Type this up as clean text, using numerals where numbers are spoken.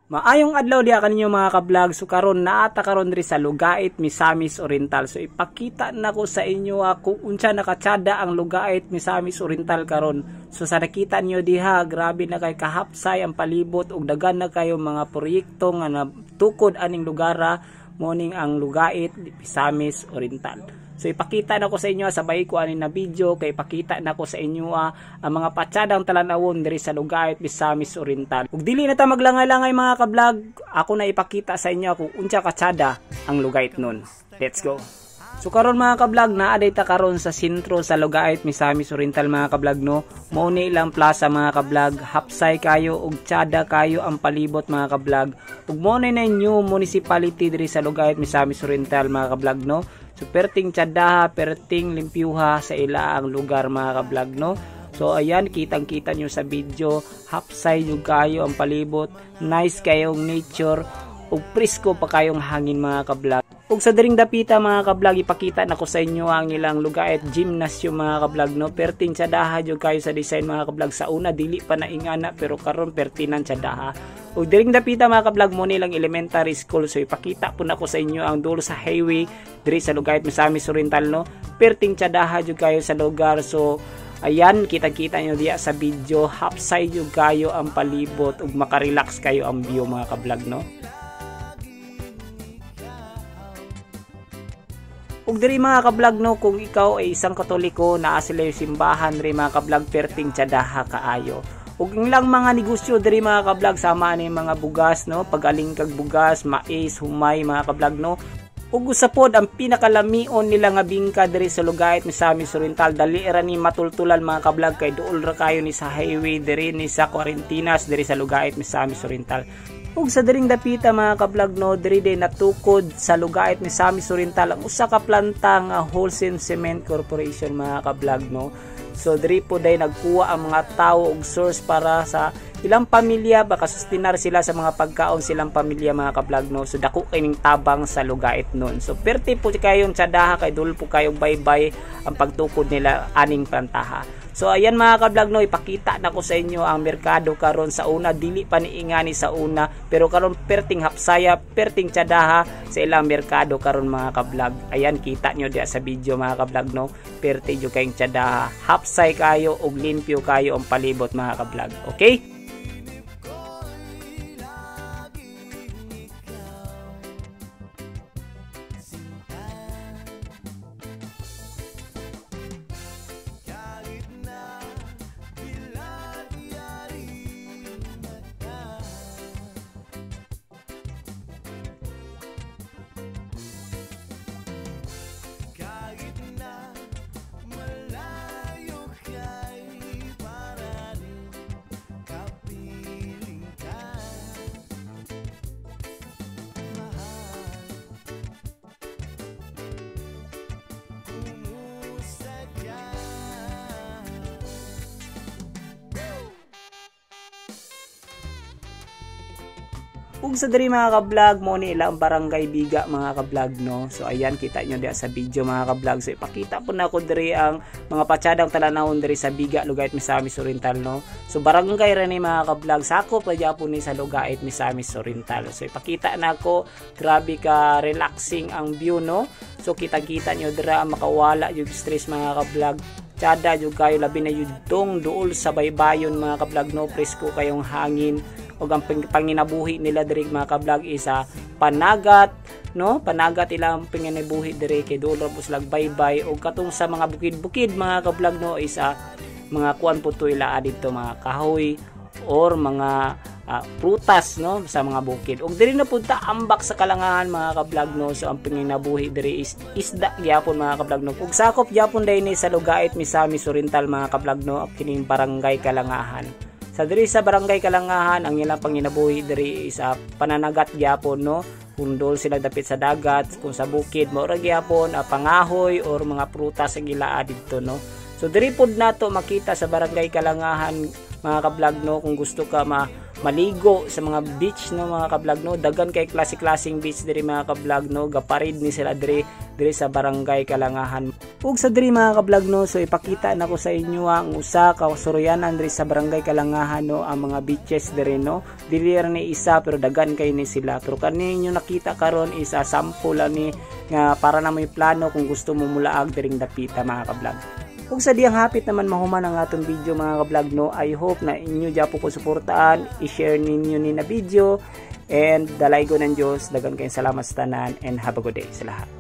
Maayong adlaw diha kaninyo mga ka-vlog. So karon naata karon diri sa Lugait, Misamis Oriental. So ipakita nako sa inyo kung unsa nakatsada ang Lugait, Misamis Oriental karon. So sa nakita niyo diha, grabe na kay kahapsay ang palibot ug dagan na kayo mga proyekto nga natukod aning lugara morning ang Lugait, Misamis Oriental. So ipakita na ko sa inyo sabay ko ani na video kay ipakita na ko sa inyo ang mga patsadang talanawon diri sa Lugait, Misamis Oriental. Ug dili na ta maglangay-langay mga ka-vlog, ako na ipakita sa inyo kung unsa katsada ang Lugait nun. Let's go. So karon mga ka-vlog, naaday ta karon sa sentro sa Lugait, Misamis Oriental mga ka-vlog no. Mao ni ilang plaza mga ka-vlog, hapsay kayo ug tsada kayo ang palibot mga ka-vlog. Ug mao na new municipality diri sa Lugait, Misamis Oriental mga ka-vlog no. So perting tsadaha, perting limpyuha sa ilaang lugar mga ka-vlog no. So ayan, kitang-kita nyo sa video, hapsay yung kayo ang palibot, nice kayong nature, ug presko pa kayong hangin mga ka-vlog. Ug sa diring dapita mga ka-vlog, ipakita na ko sa inyo ang ilang Lugait gymnasium mga ka-vlog no. Perting tsadaha jud kayo sa design mga ka-vlog. Sa una dili pa na ingana pero karon pertinan tsadaha. Ug diring dapita mga ka-vlog mo nilang elementary school. So ipakita po na ko sa inyo ang dulo sa highway diri sa Lugait, Misamis Oriental no. Perting tsadaha jud kayo sa lugar. So ayan, kita-kita nyo diya sa video, hapsay jud kayo ang palibot ug makarelax kayo ang view mga ka-vlog no. Ug diri mga ka-vlog no, kung ikaw ay isang Katoliko na sila yung simbahan diri mga ka-vlog, perting tsadaha kaayo. Ug ilang mga negosyo diri mga ka-vlog, sama ni mga bugas no, pagaling kag bugas, mais, humay mga ka-vlog no. Ug usapod ang pinakalamion nila nga bingka diri sa Lugait, Misamis Oriental, dali ra ni matultulan mga ka-vlog kay duol ra kayo ni sa highway diri ni sa Quarentinas diri sa Lugait, Misamis Oriental. Ug sa diring dapita mga ka-vlog no, diri din natukod sa Lugait, Misamis Oriental ang usa ka planta nga Holcim Cement Corporation mga ka-vlog no. So diri po day nagkuha ang mga tao og source para sa ilang pamilya, baka sustinar sila sa mga pagkaon silang pamilya mga ka-vlog no. So dako kining tabang sa Lugait nun. So perti po kayong tsadaha kay dul po kayong baybay ang pagtukod nila aning plantaha. So ayan mga ka-vlog no, ipakita na ko sa inyo ang merkado karon. Sa una dili pa niingani sa una, pero karon perting hapsaya, perting tsadaha sa ilang merkado karon mga ka-vlog. Ayan, kita nyo diya sa video mga ka-vlog no, perti jud kayong tsadaha, hapsay kayo ug limpyo kayo ang palibot mga ka-vlog. Okay? Ug sa diri mga ka-vlog mo ni ilang barangay Biga mga ka-vlog no. So ayan, kita nyo diya sa video mga ka-vlog. So ipakita po na ko diri ang mga patsadang talanawon diri sa Biga, Lugait, Misamis Oriental no. So barangay ra ni mga ka-vlog, sakop ra gyapon ni sa Lugait, Misamis Oriental. So ipakita na ko, grabe ka relaxing ang view no. So kita-kita nyo dira makawala yung stress mga ka-vlog. Tsada jud kayo, labi na yung dong duol sa baybayon mga ka-vlog no, presko kayong hangin. O ang panginabuhi nila diri mga ka-vlog isa panagat no, panagat ilang panginabuhi diri kay duol ra po sila baybay. O katong sa mga bukid-bukid mga ka-vlog no, isa mga kuan po to ila dito mga kahoy or mga prutas no sa mga bukid. Og diri na punta ambak sa Kalangahan mga ka-vlog no. So ang panginabuhi diri is isda gyapon mga ka-vlog no. Ug sakop gyapon dinhi sa Lugait, Misamis Oriental mga ka-vlog no, kining barangay Kalangahan. Sa diri sa barangay Kalangahan, ang ilang panginabuhi diri is pananagat gyapon no. Kundol sila dapit sa dagat, kung sa bukid mao ra gyapon pangahoy or mga prutas sa gilaa didto no. So diri pod nato makita sa barangay Kalangahan mga ka-vlog no, kung gusto ka maligo sa mga beach no mga ka-vlog no, dagan kay klase-klaseng beach diri mga ka-vlog no, gaparid ni sila diri sa barangay Kalangahan. Ug sa diri mga ka-vlog no, so ipakita na ko sa inyo ang usa ka suryanan diri sa barangay Kalangahan no, ang mga beaches diri no. Dili ra ni isa pero dagan kay ni sila. Pero kani inyo nakita karon is sample lang ni nga para na may plano kung gusto mo mulaag diring dapita mga ka-vlog. Kung sa diyang hapit naman mahuman ang atong video mga ka-vlog no, I hope na inyo japo ko suportaan, i-share ninyo ni na video, and dalay ko ng Diyos, dagan kayong salamat sa tanan, and have a good day sa lahat.